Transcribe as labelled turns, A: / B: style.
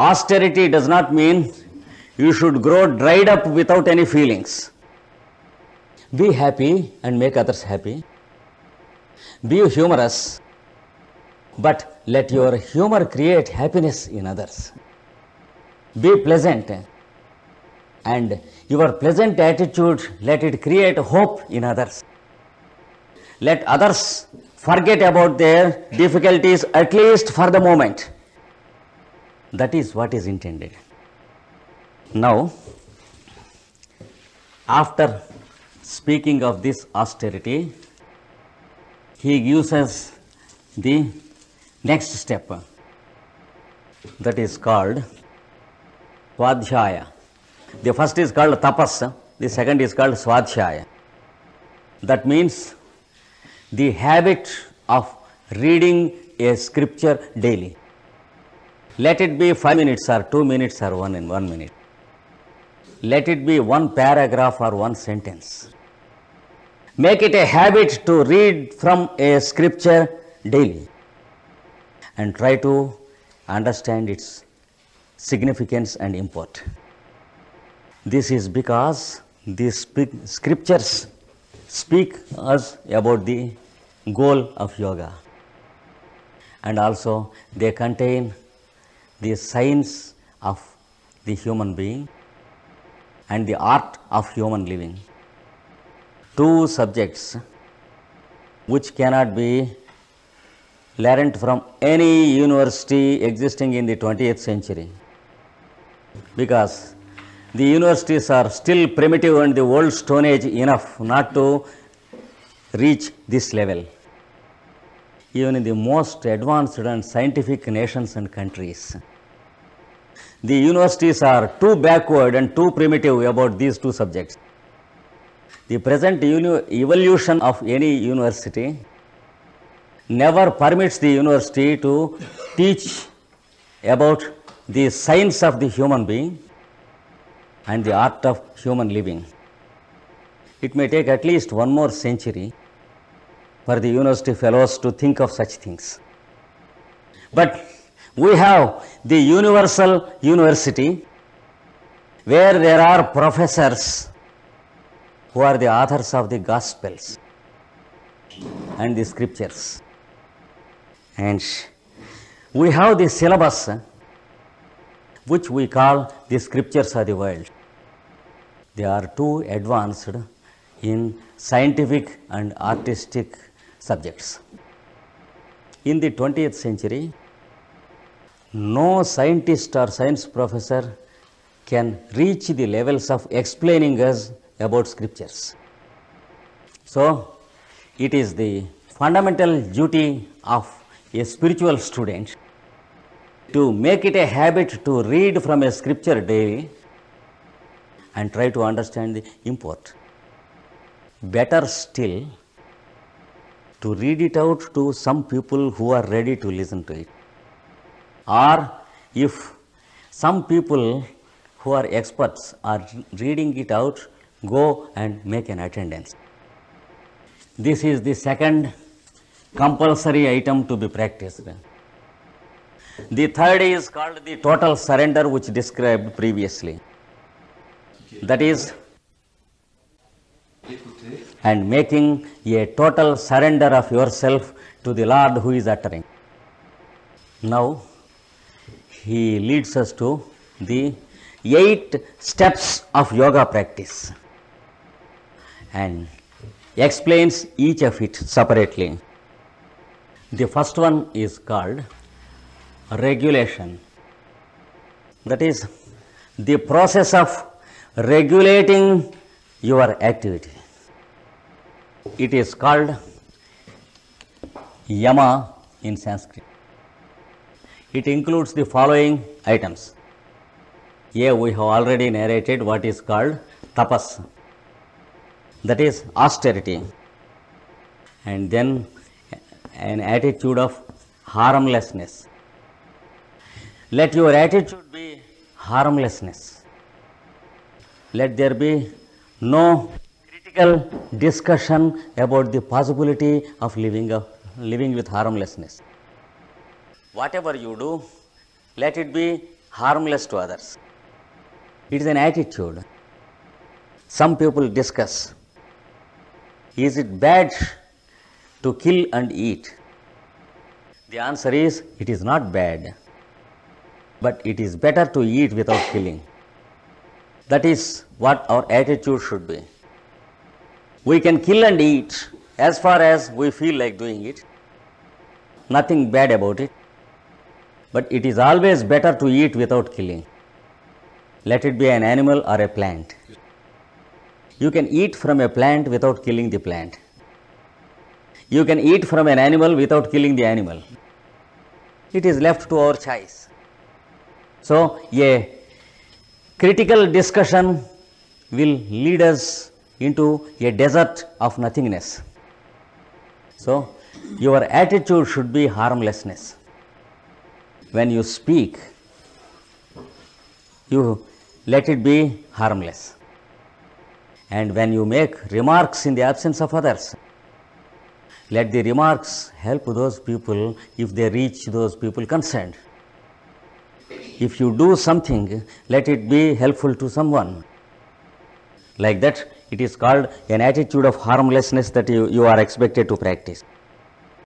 A: Austerity does not mean you should grow dried up without any feelings. Be happy and make others happy. Be humorous, but let your humor create happiness in others. Be pleasant, and your pleasant attitude, let it create hope in others. Let others forget about their difficulties, at least for the moment. That is what is intended. Now, after speaking of this austerity, he gives us the next step, that is called Swadhyaya. The first is called Tapas, the second is called Swadhyaya. That means the habit of reading a scripture daily. Let it be 5 minutes or 2 minutes or 1 minute. Let it be one paragraph or one sentence. Make it a habit to read from a scripture daily and try to understand its significance and import. This is because these scriptures speak us about the goal of yoga, and also they contain the science of the human being and the art of human living. Two subjects which cannot be learnt from any university existing in the 20th century, because the universities are still primitive and the old Stone Age enough not to reach this level. Even in the most advanced and scientific nations and countries, the universities are too backward and too primitive about these two subjects. The present evolution of any university never permits the university to teach about the science of the human being and the art of human living. It may take at least one more century for the university fellows to think of such things. But we have the universal university where there are professors who are the authors of the Gospels and the scriptures. And we have the syllabus which we call the scriptures of the world. They are too advanced in scientific and artistic subjects. In the 20th century, no scientist or science professor can reach the levels of explaining us about scriptures. So, it is the fundamental duty of a spiritual student to make it a habit to read from a scripture daily and try to understand the import. Better still, to read it out to some people who are ready to listen to it. Or if some people who are experts are reading it out, go and make an attendance. This is the second compulsory item to be practiced. The third is called the total surrender, which described previously. That is, and making a total surrender of yourself to the Lord who is uttering. Now, he leads us to the 8 steps of yoga practice and explains each of it separately. The first one is called regulation. That is the process of regulating your activity. It is called yama in Sanskrit. It includes the following items. Here we have already narrated what is called tapas, that is austerity, and then an attitude of harmlessness. Let your attitude be harmlessness. Let there be no critical discussion about the possibility of living with harmlessness. Whatever you do, let it be harmless to others. It is an attitude. Some people discuss, is it bad to kill and eat? The answer is, it is not bad, but it is better to eat without killing. That is what our attitude should be. We can kill and eat as far as we feel like doing it. Nothing bad about it. But it is always better to eat without killing. Let it be an animal or a plant. You can eat from a plant without killing the plant. You can eat from an animal without killing the animal. It is left to our choice. So, a critical discussion will lead us into a desert of nothingness. So, your attitude should be harmlessness. When you speak, you let it be harmless. And when you make remarks in the absence of others, let the remarks help those people if they reach those people concerned. If you do something, let it be helpful to someone. Like that, it is called an attitude of harmlessness that you are expected to practice.